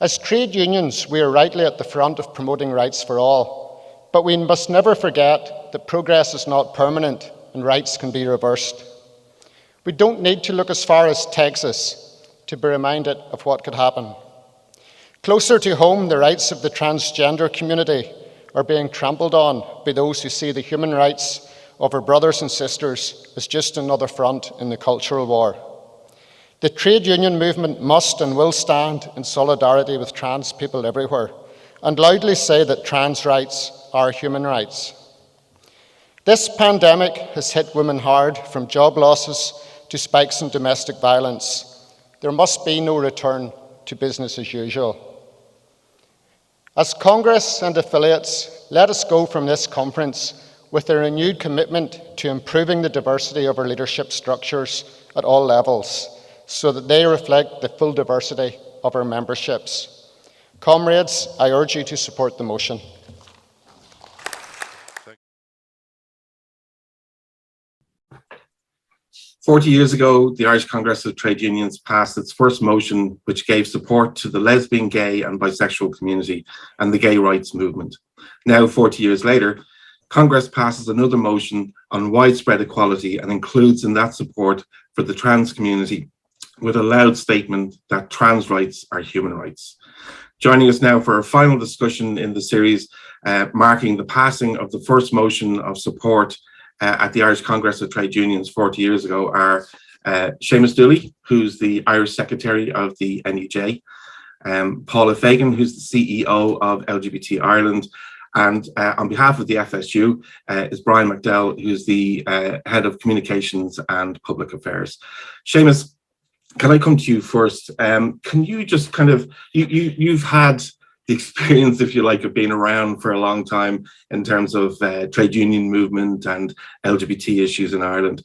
As trade unions, we are rightly at the front of promoting rights for all, but we must never forget that progress is not permanent and rights can be reversed. We don't need to look as far as Texas to be reminded of what could happen. Closer to home, the rights of the transgender community are being trampled on by those who see the human rights of our brothers and sisters as just another front in the cultural war. The trade union movement must and will stand in solidarity with trans people everywhere and loudly say that trans rights are human rights. This pandemic has hit women hard, from job losses to spikes in domestic violence. There must be no return to business as usual. As Congress and affiliates, let us go from this conference with a renewed commitment to improving the diversity of our leadership structures at all levels, so that they reflect the full diversity of our memberships. Comrades, I urge you to support the motion. 40 years ago, the Irish Congress of Trade Unions passed its first motion, which gave support to the lesbian, gay and bisexual community and the gay rights movement. Now, 40 years later, Congress passes another motion on widespread equality and includes in that support for the trans community with a loud statement that trans rights are human rights. Joining us now for our final discussion in the series, marking the passing of the first motion of support at the Irish Congress of Trade Unions 40 years ago, are Seamus Dooley, who's the Irish Secretary of the NUJ, Paula Fagan, who's the CEO of LGBT Ireland, and on behalf of the FSU is Brian McDowell, who's the Head of Communications and Public Affairs. Seamus, can I come to you first? Can you just kind of, you've had the experience, if you like, of being around for a long time in terms of trade union movement and LGBT issues in Ireland.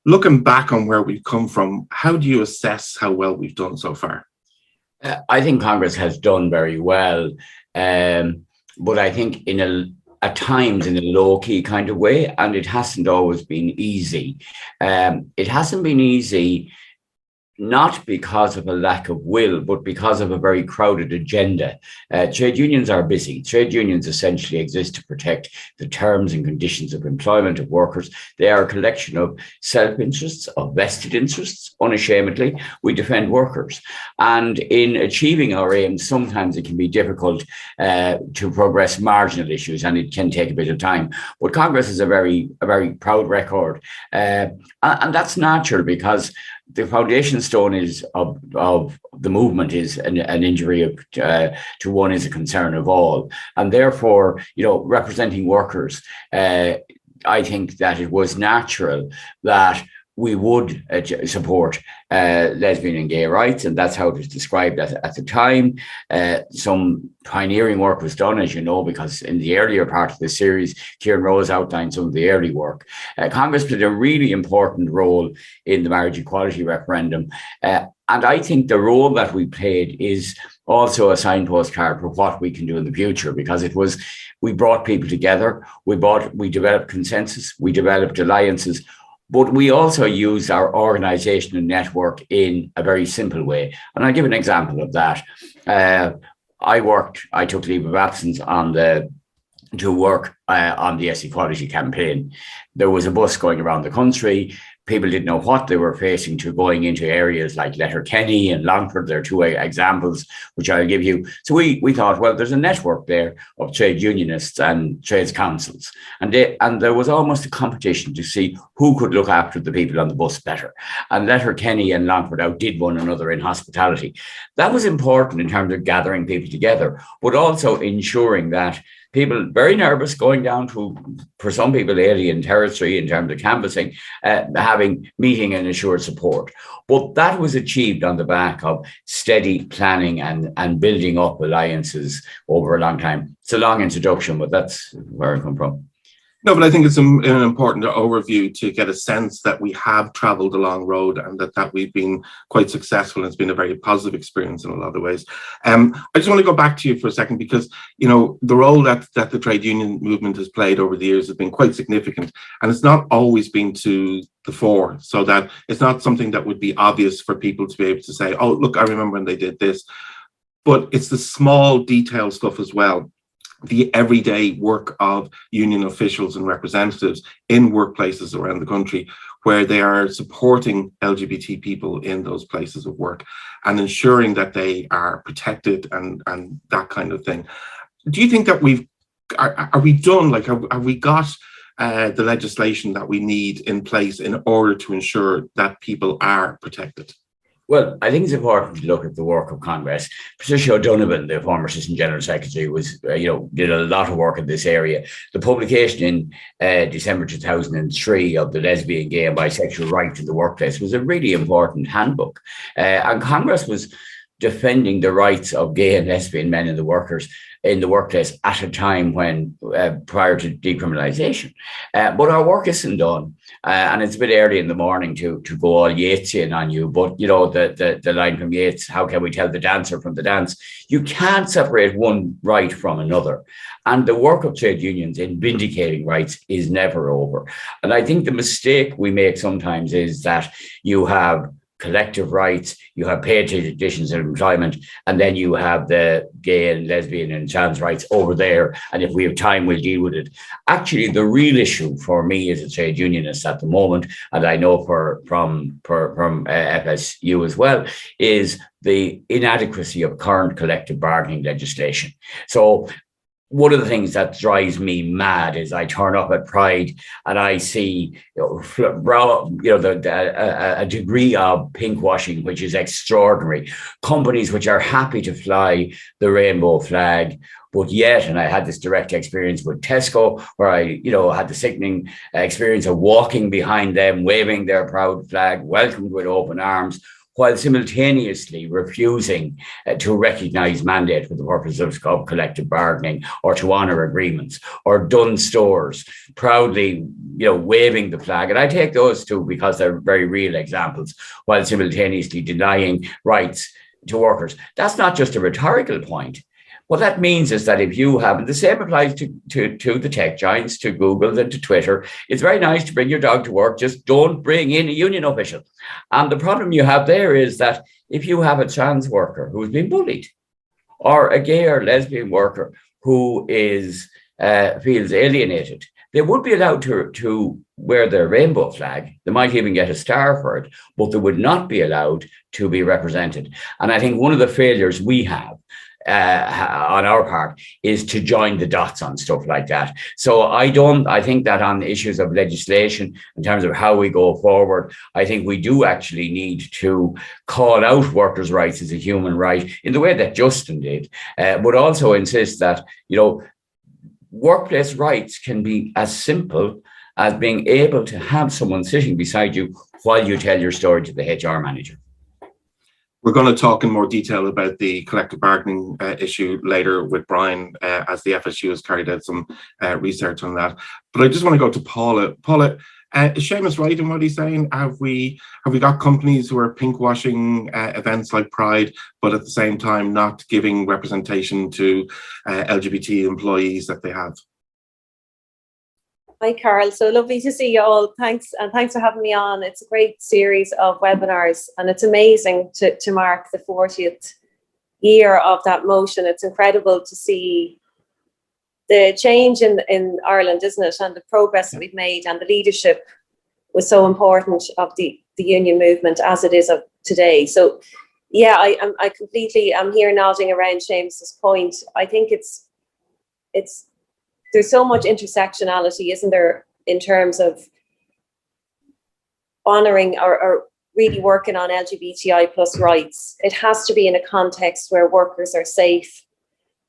Looking back on where we've come from, how do you assess how well we've done so far? I think Congress has done very well, but I think at times in a low-key kind of way, and it hasn't always been easy. It hasn't been easy not because of a lack of will, but because of a very crowded agenda. Trade unions are busy. Trade unions essentially exist to protect the terms and conditions of employment of workers. They are a collection of self-interests, of vested interests, unashamedly. We defend workers. And in achieving our aims, sometimes it can be difficult to progress marginal issues, and it can take a bit of time. But Congress has a very proud record. And that's natural, because the foundation stone of the movement is an injury to one is a concern of all. And therefore, representing workers, I think that it was natural that we would support lesbian and gay rights, and that's how it was described at the time. Some pioneering work was done, as you know, because in the earlier part of the series, Kieran Rose outlined some of the early work. Congress played a really important role in the marriage equality referendum, and I think the role that we played is also a signpost card for what we can do in the future, because we brought people together, we developed consensus, we developed alliances. But we also used our organisation and network in a very simple way. And I'll give an example of that. I took leave of absence to work on the S-Equality campaign. There was a bus going around the country. People didn't know what they were facing to going into areas like Letterkenny and Longford. There are two examples which I'll give you. So we thought, well, there's a network there of trade unionists and trades councils. And there was almost a competition to see who could look after the people on the bus better. And Letterkenny and Longford outdid one another in hospitality. That was important in terms of gathering people together, but also ensuring that people very nervous going down to, for some people, alien territory in terms of canvassing, having meeting and assured support. But that was achieved on the back of steady planning and building up alliances over a long time. It's a long introduction, but that's where I come from. No, but I think it's an important overview to get a sense that we have travelled a long road and that we've been quite successful, and it's been a very positive experience in a lot of ways. I just want to go back to you for a second, because the role that the trade union movement has played over the years has been quite significant, and it's not always been to the fore, so that it's not something that would be obvious for people to be able to say, oh, look, I remember when they did this. but it's the small detail stuff as well. The everyday work of union officials and representatives in workplaces around the country, where they are supporting LGBT people in those places of work and ensuring that they are protected and that kind of thing. Do you think that are we done? Like, have we got the legislation that we need in place in order to ensure that people are protected? Well, I think it's important to look at the work of Congress. Patricia O'Donovan, the former Assistant General Secretary, did a lot of work in this area. The publication in December 2003 of the lesbian, gay and bisexual rights in the workplace was a really important handbook. And Congress was defending the rights of gay and lesbian men in the workplace at a time when prior to decriminalisation. But our work isn't done. And it's a bit early in the morning to go all Yeatsian on you. But, the line from Yeats, how can we tell the dancer from the dance? You can't separate one right from another. And the work of trade unions in vindicating rights is never over. And I think the mistake we make sometimes is that you have collective rights, you have paid conditions of employment, and then you have the gay and lesbian and trans rights over there. And if we have time, we'll deal with it. Actually, the real issue for me as a trade unionist at the moment, and I know from FSU as well, is the inadequacy of current collective bargaining legislation. So one of the things that drives me mad is I turn up at Pride and I see a degree of pinkwashing, which is extraordinary. Companies which are happy to fly the rainbow flag, but yet, and I had this direct experience with Tesco, where I, had the sickening experience of walking behind them, waving their proud flag, welcomed with open arms, while simultaneously refusing to recognise mandate for the purpose of collective bargaining or to honour agreements, or Dunn Stores proudly, waving the flag. And I take those two because they're very real examples, while simultaneously denying rights to workers. That's not just a rhetorical point. What that means is that if you have, and the same applies to the tech giants, to Google and to Twitter, it's very nice to bring your dog to work, just don't bring in a union official. And the problem you have there is that if you have a trans worker who's been bullied, or a gay or lesbian worker who feels alienated, they would be allowed to wear their rainbow flag. They might even get a star for it, but they would not be allowed to be represented. And I think one of the failures we have on our part is to join the dots on stuff like that. So I think that on issues of legislation, in terms of how we go forward, I think we do actually need to call out workers' rights as a human right in the way that Justin did, but also insist that, workplace rights can be as simple as being able to have someone sitting beside you while you tell your story to the HR manager. We're going to talk in more detail about the collective bargaining issue later with Brian, as the FSU has carried out some research on that. But I just want to go to Paula. Paula, is Seamus right in what he's saying? Have we got companies who are pinkwashing events like Pride, but at the same time not giving representation to LGBT employees that they have? Hi, Carol. So lovely to see you all. Thanks, and thanks for having me on. It's a great series of webinars, and it's amazing to mark the 40th year of that motion. It's incredible to see the change in Ireland, isn't it? And the progress that we've made, and the leadership was so important of the union movement as it is of today. So, yeah, I completely am here nodding around Seamus's point. I think it's there's so much intersectionality, isn't there, in terms of honouring or really working on LGBTI plus rights. It has to be in a context where workers are safe,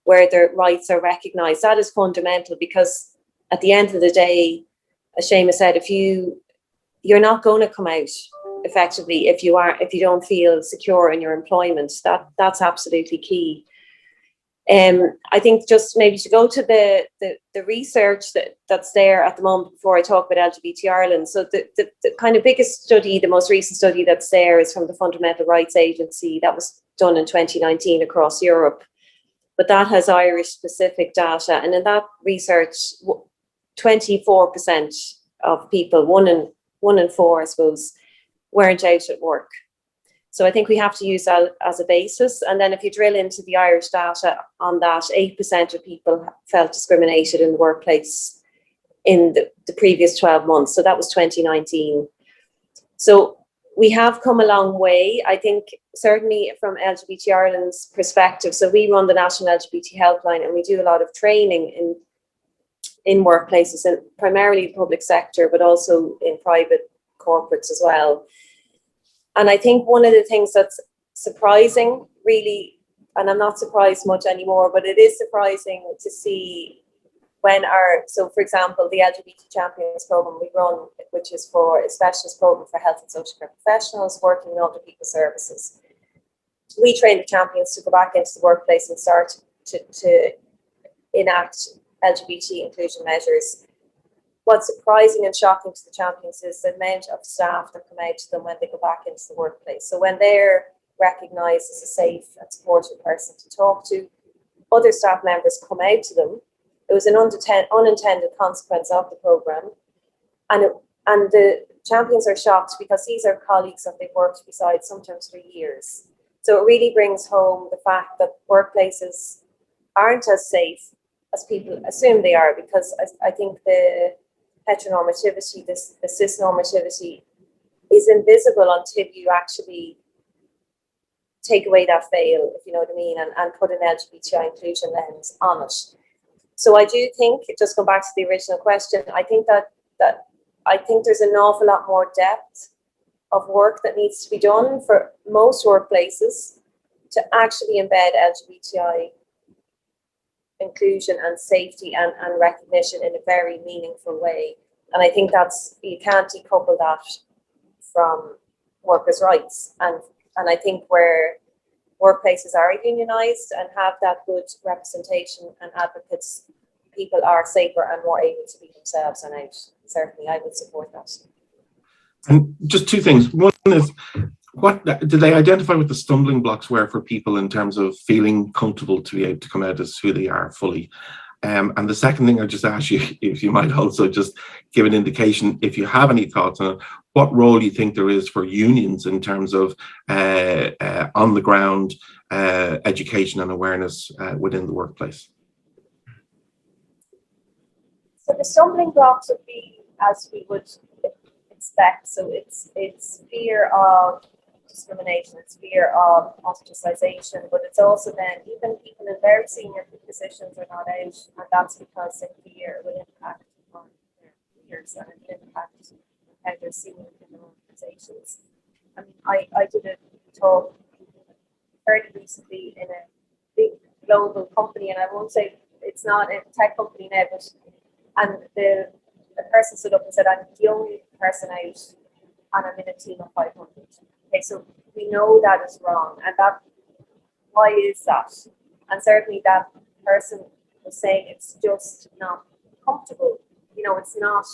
where their rights are recognised. That is fundamental, because at the end of the day, as Seamus said, you're not going to come out effectively if you don't feel secure in your employment. That's absolutely key. I think just maybe to go to the research that's there at the moment before I talk about LGBT Ireland. So the kind of biggest study, the most recent study that's there, is from the Fundamental Rights Agency. That was done in 2019 across Europe, but that has Irish specific data. And in that research, 24% of people, one in four, I suppose, weren't out at work. So I think we have to use that as a basis. And then if you drill into the Irish data on that, 8% of people felt discriminated in the workplace in the previous 12 months. So that was 2019. So we have come a long way, I think, certainly from LGBT Ireland's perspective. So we run the National LGBT Helpline, and we do a lot of training in workplaces, and primarily the public sector, but also in private corporates as well. And I think one of the things that's surprising, really, and I'm not surprised much anymore, but it is surprising to see when so for example, the LGBT Champions program we run, which is for a specialist program for health and social care professionals working in older people services. We train the champions to go back into the workplace and start to enact LGBT inclusion measures. What's surprising and shocking to the champions is the amount of staff that come out to them when they go back into the workplace. So when they're recognised as a safe and supportive person to talk to, other staff members come out to them. It was an unintended consequence of the programme. And the champions are shocked because these are colleagues that they've worked beside sometimes for years. So it really brings home the fact that workplaces aren't as safe as people assume they are, because I think the heteronormativity, the cisnormativity is invisible until you actually take away that veil, if you know what I mean, and put an LGBTI inclusion lens on it. So I do think, just go back to the original question, I think that I think there's an awful lot more depth of work that needs to be done for most workplaces to actually embed LGBTI inclusion and safety and recognition in a very meaningful way. And I think you can't decouple that from workers' rights. And I think where workplaces are unionised and have that good representation and advocates, people are safer and more able to be themselves and out. Certainly, I would support that. And just two things. One is, what did they identify what the stumbling blocks were for people in terms of feeling comfortable to be able to come out as who they are fully? And the second thing I just ask you, if you might also just give an indication, if you have any thoughts on it, what role you think there is for unions in terms of on the ground education and awareness within the workplace? So the stumbling blocks would be, as we would expect, so it's fear of discrimination, it's fear of ostracization, but it's also then even people in very senior positions are not out, and that's because they fear it will impact on their peers and it will impact how they're seen in their organizations. I mean, I did a talk fairly recently in a big global company, and I won't say it's not a tech company now, but the person stood up and said, I'm the only person out and I'm in a team of 500. Okay, so we know that is wrong. And why is that? And certainly that person was saying it's just not comfortable. You know, it's not,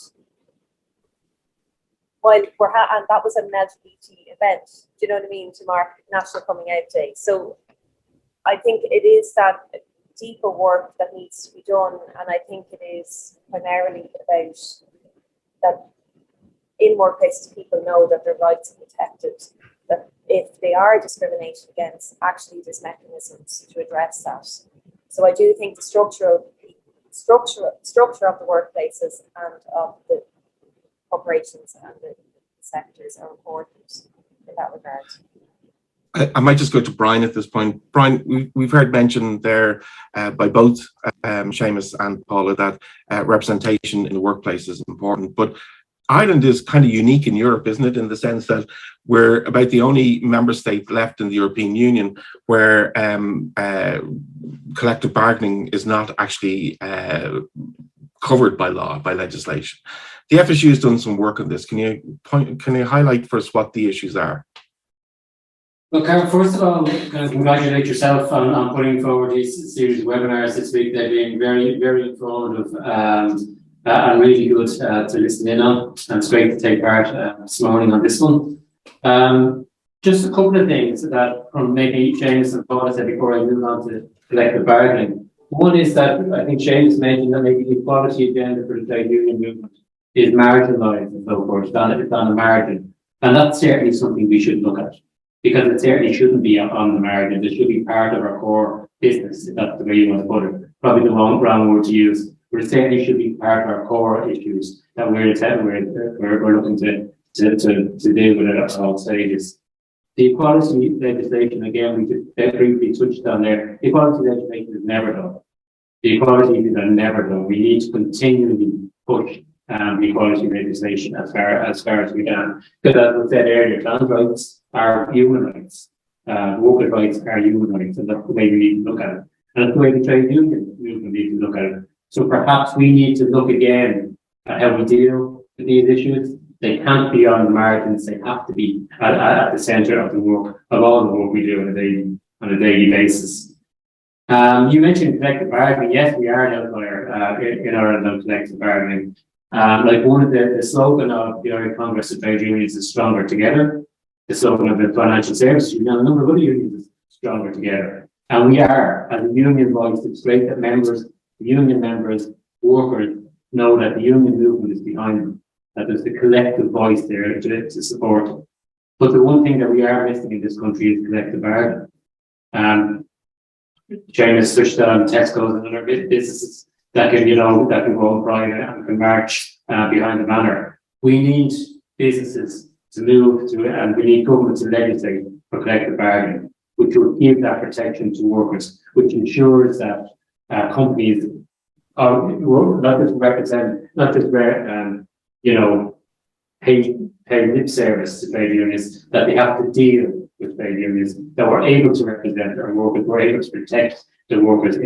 and that was an LGBT event, do you know what I mean, to mark National Coming Out Day. So I think it is that deeper work that needs to be done, and I think it is primarily about that in workplaces people know that their rights are protected, that if they are discriminated against, actually there's mechanisms to address that. So I do think the structure of the workplaces and of the corporations and the sectors are important in that regard. I might just go to Brian at this point. Brian, we've heard mentioned there by both Seamus and Paula that representation in the workplace is important, but Ireland is kind of unique in Europe, isn't it, in the sense that we're about the only member state left in the European Union where collective bargaining is not actually covered by law, by legislation. The FSU has done some work on this. Can you highlight for us what the issues are? Well, Carol, first of all, I'm going to congratulate yourself on putting forward these series of webinars this week. They've been very, very informative and really good to listen in on. And it's great to take part this morning on this one. Just a couple of things that from maybe Seamus and Paula said before I move on to collective bargaining. One is that I think Seamus mentioned that maybe the equality agenda for the trade union movement is marginalised and so forth. It's on a margin. And that's certainly something we should look at. because it certainly shouldn't be on the margin. It should be part of our core business, if that's the way you want to put it. Probably the wrong word to use, but it certainly should be part of our core issues that we're looking to deal with at all stages. The equality legislation, again, we just briefly touched on there. Equality legislation is never done. The equality issues are never done. We need to continually push the equality legislation as far as we can. Because as I said earlier, trans rights are human rights. Workers' rights are human rights, and that's the way we need to look at it. And that's the way the trade union movement needs to look at it. So perhaps we need to look again at how we deal with these issues. They can't be on the margins. They have to be at the centre of the work, of all the work we do on a daily basis. You mentioned collective bargaining. Yes, we are an outlier in Ireland on collective bargaining. Like one of the slogan of the Irish Congress of Trade Unions is stronger together. The slogan of the Financial Services Union and a number of other unions is stronger together. And we are, as a union voice, it's great that members, union members, workers know that the union movement is behind them, that there's the collective voice there to support them. But the one thing that we are missing in this country is collective bargaining. China's touched on Tesco's and other businesses that can go on Friday and can march behind the banner. We need businesses to move to, and we need government to legislate for collective bargaining, which will give that protection to workers, which ensures that companies are not just represent, not just pay lip service to trade unions, that they have to deal with trade unions, that we're able to represent our workers, we're able to protect the workers in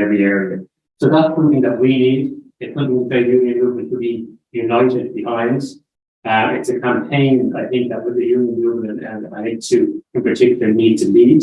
every area. So that's something that we need. It's something the trade union movement to be united behind. It's a campaign, I think, that with the union movement and I think to, in particular, need to lead.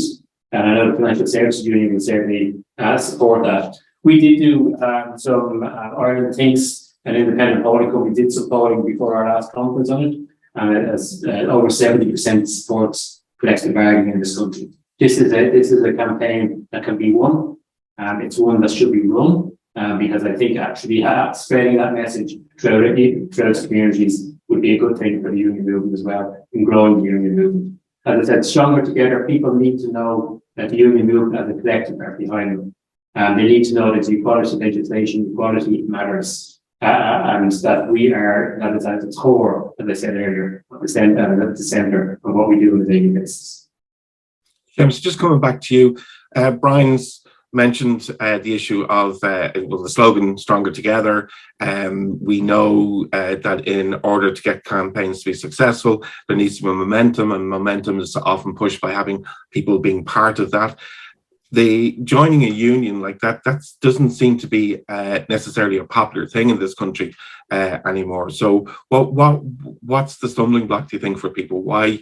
And I know the Financial Services Union will certainly support that. We did do some Ireland Thinks, an independent polling company, did some polling before our last conference on it. And as over 70% supports collective bargaining in this country. This is a campaign that can be won. It's one that should be run because I think actually spreading that message throughout communities would be a good thing for the union movement as well, in growing the union movement. As I said, stronger together, people need to know that the union movement as a collective are behind them. They need to know that the equality legislation, equality matters, and that that is at the core, as I said earlier, at the centre of what we do on a daily basis. James, just coming back to you, Brian's mentioned the issue of the slogan "Stronger Together." We know that in order to get campaigns to be successful, there needs to be momentum, and momentum is often pushed by having people being part of that. The joining a union like that doesn't seem to be necessarily a popular thing in this country anymore. So, what's the stumbling block, do you think, for people? Why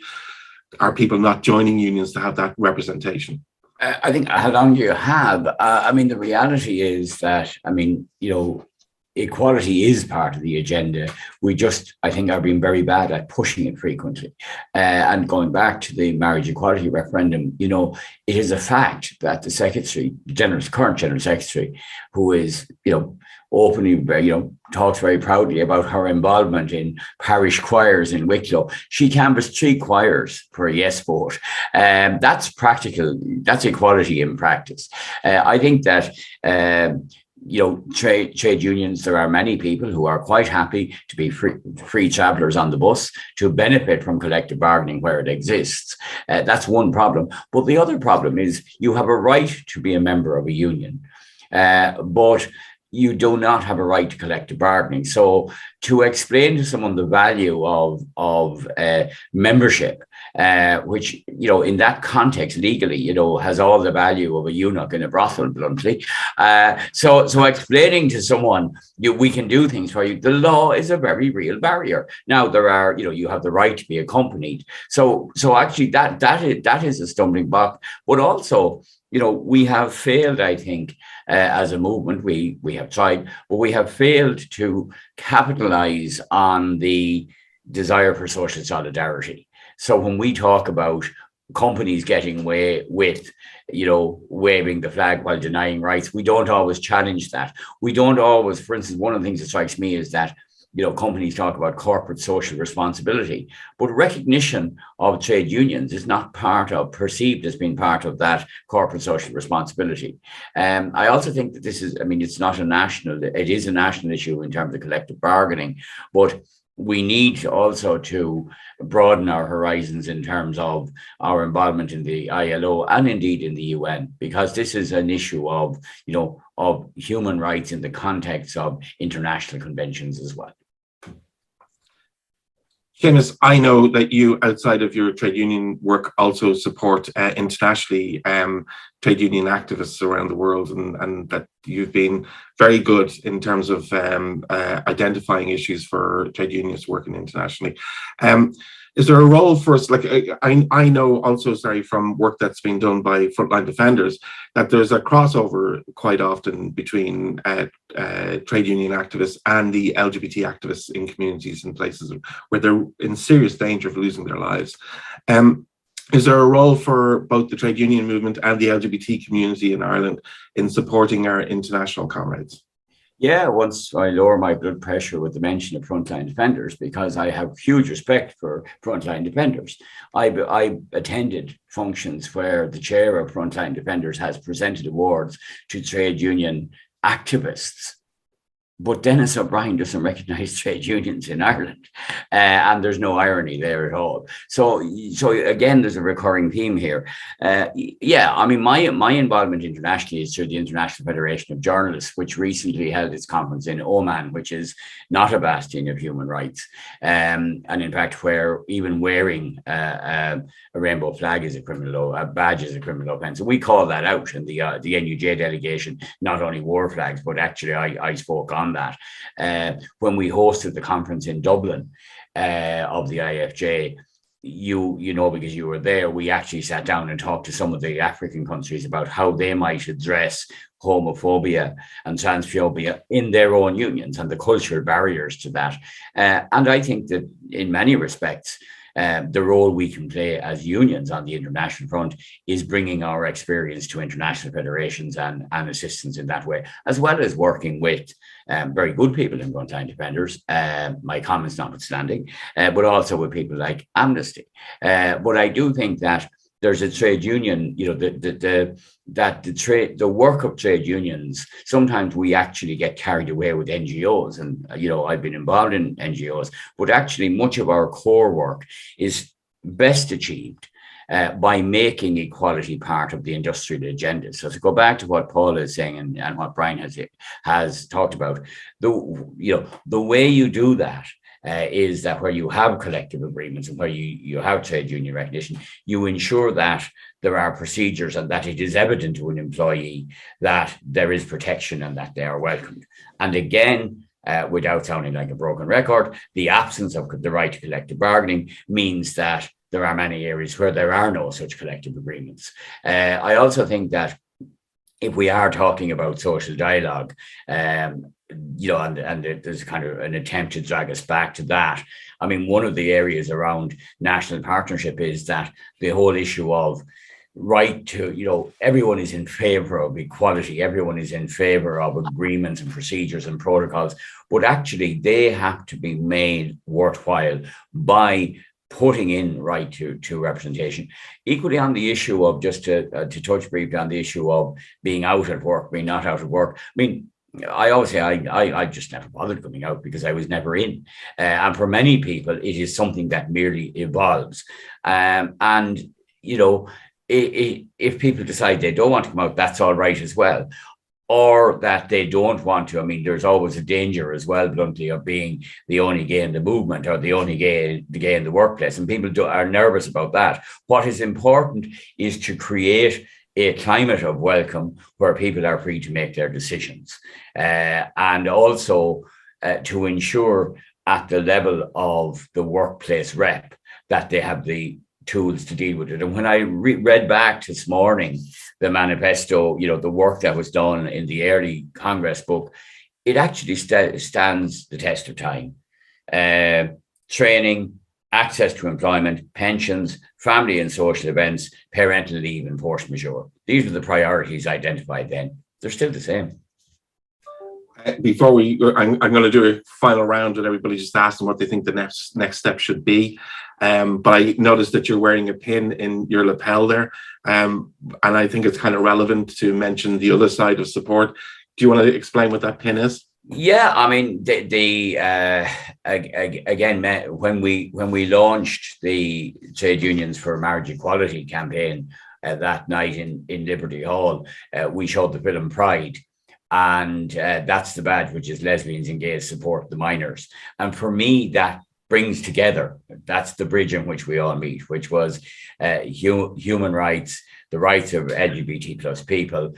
are people not joining unions to have that representation? I think how long do you have? The reality is that, equality is part of the agenda. We just, I think, are being very bad at pushing it frequently. And going back to the marriage equality referendum, it is a fact that the secretary, current general secretary, who is, openly, talks very proudly about her involvement in parish choirs in Wicklow. She canvassed 3 choirs for a yes vote. That's practical. That's equality in practice. I think that, trade unions, there are many people who are quite happy to be free travellers on the bus, to benefit from collective bargaining where it exists. That's one problem. But the other problem is you have a right to be a member of a union, but you do not have a right to collective bargaining. So to explain to someone the value of membership, which, in that context legally, has all the value of a eunuch in a brothel, bluntly. So explaining to someone, we can do things for you, the law is a very real barrier. Now there are, you have the right to be accompanied. So actually that is a stumbling block. But also, we have failed, I think, as a movement. We have tried, but we have failed to capitalize on the desire for social solidarity. So when we talk about companies getting away with, waving the flag while denying rights, we don't always challenge that. We don't always, for instance, one of the things that strikes me is that companies talk about corporate social responsibility, but recognition of trade unions is not perceived as being part of that corporate social responsibility. I also think that this is, it's not it is a national issue in terms of collective bargaining, but we need also to broaden our horizons in terms of our involvement in the ILO and indeed in the UN, because this is an issue of human rights in the context of international conventions as well. Seamus, I know that you, outside of your trade union work, also support internationally trade union activists around the world, and that you've been very good in terms of identifying issues for trade unions working internationally. Is there a role for us? Like I know also, from work that's been done by frontline defenders, that there's a crossover quite often between trade union activists and the LGBT activists in communities and places where they're in serious danger of losing their lives. Is there a role for both the trade union movement and the LGBT community in Ireland in supporting our international comrades? Yeah, once I lower my blood pressure with the mention of frontline defenders, because I have huge respect for frontline defenders. I attended functions where the chair of frontline defenders has presented awards to trade union activists. But Dennis O'Brien doesn't recognise trade unions in Ireland, and there's no irony there at all. So again, there's a recurring theme here. My involvement internationally is through the International Federation of Journalists, which recently held its conference in Oman, which is not a bastion of human rights, and in fact, where even wearing a rainbow flag is a badge is a criminal offence. And we call that out, and the NUJ delegation not only wore flags, but actually I spoke on that when we hosted the conference in Dublin of the IFJ. Because you were there, we actually sat down and talked to some of the African countries about how they might address homophobia and transphobia in their own unions and the cultural barriers to that. And I think that in many respects, the role we can play as unions on the international front is bringing our experience to international federations and assistance in that way, as well as working with very good people in frontline defenders, my comments notwithstanding, but also with people like Amnesty. But I do think that there's a trade union, the work of trade unions, sometimes we actually get carried away with NGOs. And, I've been involved in NGOs, but actually much of our core work is best achieved by making equality part of the industrial agenda. So to go back to what Paul is saying and what Brian has talked about, the way you do that is that where you have collective agreements and where you have trade union recognition, you ensure that there are procedures and that it is evident to an employee that there is protection and that they are welcomed. And again, without sounding like a broken record, the absence of the right to collective bargaining means that there are many areas where there are no such collective agreements. I also think that if we are talking about social dialogue, and there's kind of an attempt to drag us back to that. I mean, one of the areas around national partnership is that the whole issue of right to, everyone is in favor of equality, everyone is in favor of agreements and procedures and protocols, but actually they have to be made worthwhile by putting in right to representation. Equally on the issue of, just to touch briefly on the issue of being out at work, being not out at work. I mean, I always say I just never bothered coming out because I was never in. And for many people, it is something that merely evolves. If people decide they don't want to come out, that's all right as well. Or that they don't want to. I mean, there's always a danger as well, bluntly, of being the only gay in the movement or the only gay in the workplace. And people are nervous about that. What is important is to create a climate of welcome where people are free to make their decisions. And also to ensure at the level of the workplace rep that they have the tools to deal with it. And when I read back this morning the manifesto, the work that was done in the early Congress book, it actually stands the test of time. Training, access to employment, pensions, family and social events, parental leave and force majeure. These were the priorities identified then. They're still the same. Before I'm going to do a final round and everybody just ask them what they think the next step should be. But I noticed that you're wearing a pin in your lapel there. And I think it's kind of relevant to mention the other side of support. Do you want to explain what that pin is? Yeah, I mean, again, when we launched the Trade Unions for Marriage Equality campaign that night in Liberty Hall, we showed the film Pride. And that's the badge which is lesbians and gays support the minors. And for me, that brings together, that's the bridge in which we all meet, which was human rights, the rights of LGBT plus people.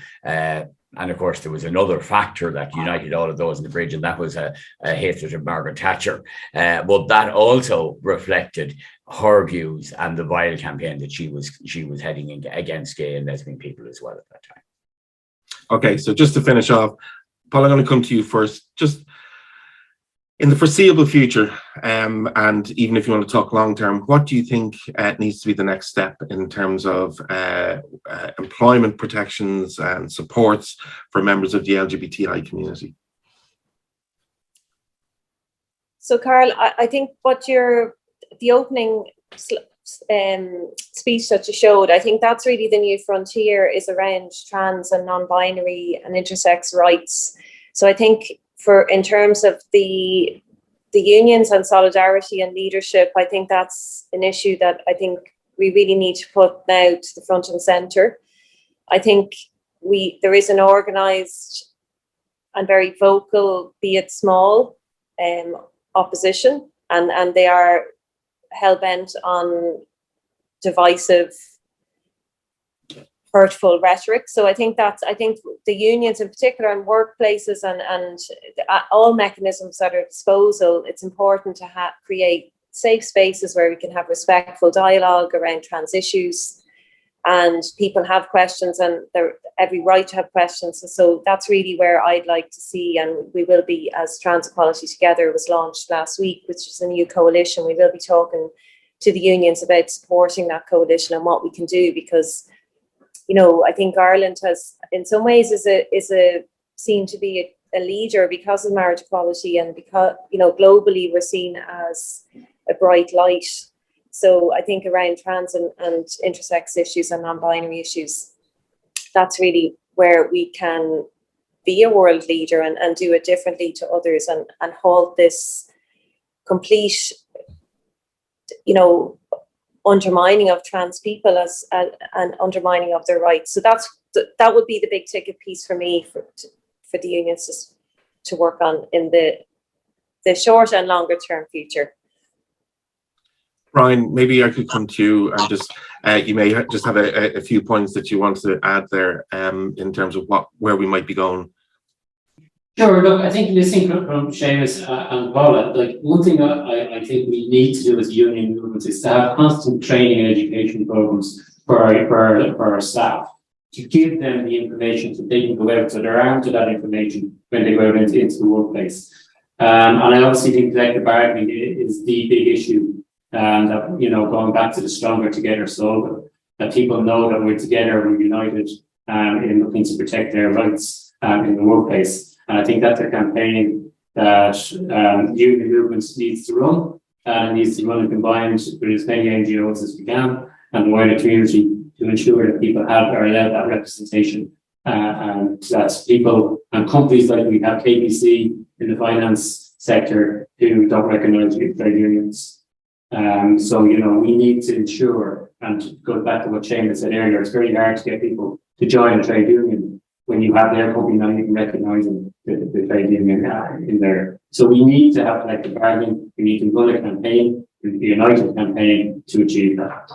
And of course, there was another factor that united all of those in the bridge, and that was a hatred of Margaret Thatcher. But that also reflected her views and the vile campaign that she was heading against gay and lesbian people as well at that time. Okay, so just to finish off, Paul, I'm going to come to you first. Just in the foreseeable future, and even if you want to talk long term, what do you think needs to be the next step in terms of employment protections and supports for members of the LGBTI community? So, Carl, I think the opening speech that you showed, I think that's really the new frontier, is around trans and non-binary and intersex rights. So I think in terms of the unions and solidarity and leadership, I think that's an issue that I think we really need to put now to the front and centre. I think there is an organised and very vocal, be it small, opposition, and they are hell-bent on divisive, hurtful rhetoric. So I think the unions in particular, and workplaces and all mechanisms at our disposal, it's important to create safe spaces where we can have respectful dialogue around trans issues, and people have questions and they're every right to have questions. So that's really where I'd like to see, and we will be, as Trans Equality Together was launched last week, which is a new coalition, we will be talking to the unions about supporting that coalition and what we can do, because I think Ireland has, in some ways, is seen to be a leader because of marriage equality, and because globally we're seen as a bright light. So I think around trans and intersex issues and non-binary issues, that's really where we can be a world leader and do it differently to others, and halt this complete, undermining of trans people and undermining of their rights. So that would be the big ticket piece for me for the unions to work on in the short and longer term future. Brian, maybe I could come to you and just you may just have a few points that you want to add there in terms of where we might be going. Sure. Look, I think listening from Seamus and Paula, like one thing I think we need to do as union movements is to have constant training and education programs for our staff, to give them the information so they can go out, so they're armed to that information when they go out into the workplace. And I obviously think collective bargaining is the big issue. That going back to the stronger together slogan, that people know that we're together, we're united in looking to protect their rights in the workplace. And I think that's a campaign that union movements needs to run, and needs to run and combined with as many NGOs as we can and the wider community, to ensure that people are allowed that representation, and that people and companies like we have KBC in the finance sector who don't recognise trade unions. So we need to ensure, and go back to what Seamus said earlier, it's very hard to get people to join a trade union when you have their company not even recognising the trade union in there. So we need to have collective bargaining. We need to run a campaign, a united campaign, to achieve that.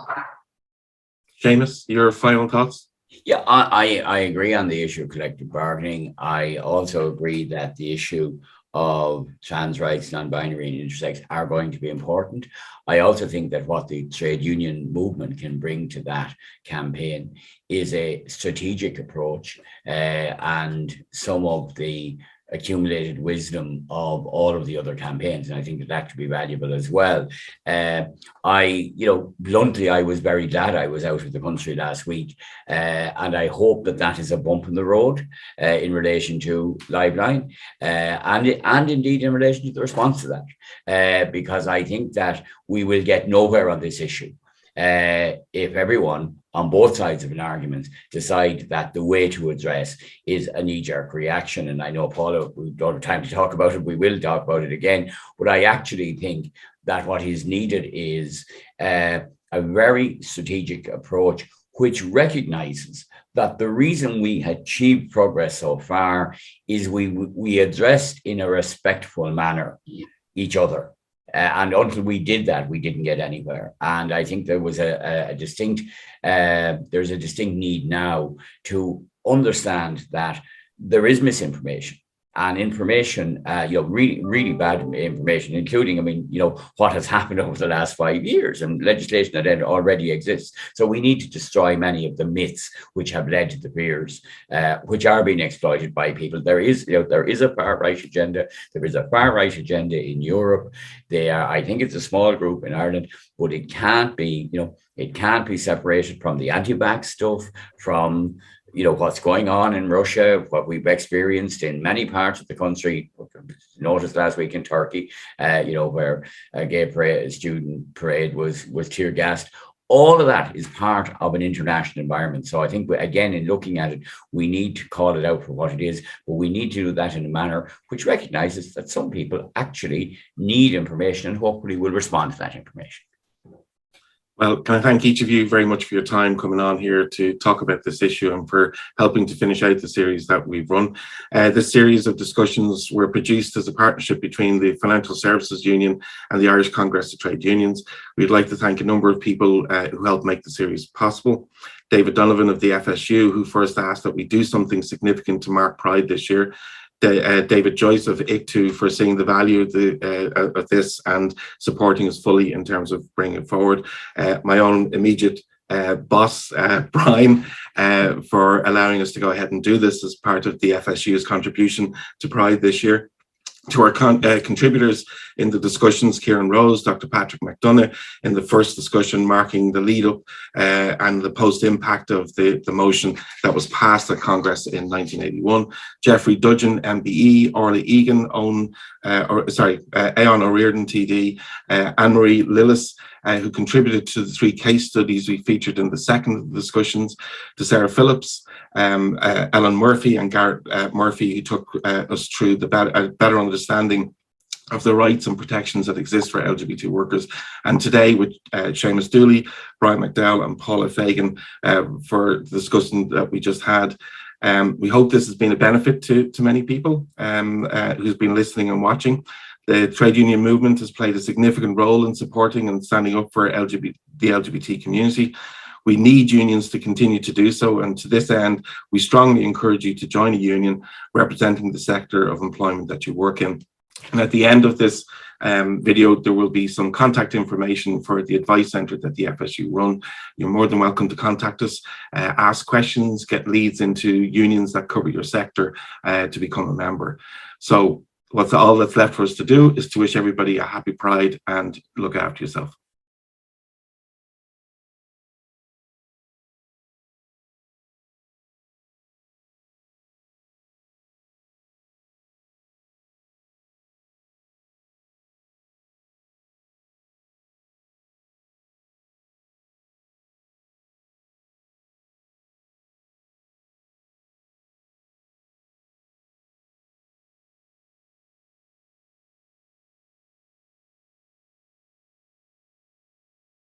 Seamus, your final thoughts? Yeah, I agree on the issue of collective bargaining. I also agree that the issue of trans rights, non-binary and intersex are going to be important. I also think that what the trade union movement can bring to that campaign is a strategic approach, and some of the accumulated wisdom of all of the other campaigns, and I think that could be valuable as well. Bluntly, I was very glad I was out of the country last week, and I hope that is a bump in the road in relation to Liveline, and indeed in relation to the response to that, because I think that we will get nowhere on this issue if everyone on both sides of an argument decide that the way to address is a knee-jerk reaction. And I know, Paula, we don't have time to talk about it. We will talk about it again. But I actually think that what is needed is a very strategic approach which recognizes that the reason we achieved progress so far is we addressed in a respectful manner each other. And until we did that, we didn't get anywhere. And I think there was there's a distinct need now to understand that there is misinformation and information, really, really bad information, including, what has happened over the last 5 years and legislation that already exists. So we need to destroy many of the myths which have led to the fears, which are being exploited by people. There is a far-right agenda. There is a far-right agenda in Europe. I think it's a small group in Ireland, but it can't be separated from the anti-vax stuff, from what's going on in Russia, what we've experienced in many parts of the country. Noticed last week in Turkey, where a gay student parade was tear gassed. All of that is part of an international environment. So I think, again, in looking at it, we need to call it out for what it is, but we need to do that in a manner which recognizes that some people actually need information and hopefully will respond to that information. Well, can I thank each of you very much for your time coming on here to talk about this issue and for helping to finish out the series that we've run. This series of discussions were produced as a partnership between the Financial Services Union and the Irish Congress of Trade Unions. We'd like to thank a number of people who helped make the series possible. David Donovan of the FSU, who first asked that we do something significant to mark Pride this year. David Joyce of ICTU for seeing the value of this and supporting us fully in terms of bringing it forward. My own immediate boss, Brian, for allowing us to go ahead and do this as part of the FSU's contribution to Pride this year. To our contributors in the discussions, Kieran Rose, Dr. Patrick McDonough, in the first discussion marking the lead up and the post impact of the motion that was passed at Congress in 1981. Jeffrey Dudgeon, MBE, Orla Egan, Aon O'Riordan, TD, Anne-Marie Lillis, who contributed to the 3 case studies we featured in the second of the discussions, to Sarah Phillips, Ellen Murphy and Garrett Murphy, who took us through the better understanding of the rights and protections that exist for LGBT workers. And today with Seamus Dooley, Brian McDowell and Paula Fagan for the discussion that we just had. We hope this has been a benefit to many people who's been listening and watching. The trade union movement has played a significant role in supporting and standing up for the LGBT community. We need unions to continue to do so, and to this end, we strongly encourage you to join a union representing the sector of employment that you work in. And at the end of this video, there will be some contact information for the advice centre that the FSU run. You're more than welcome to contact us, ask questions, get leads into unions that cover your sector to become a member. So all that's left for us to do is to wish everybody a happy Pride and look after yourself.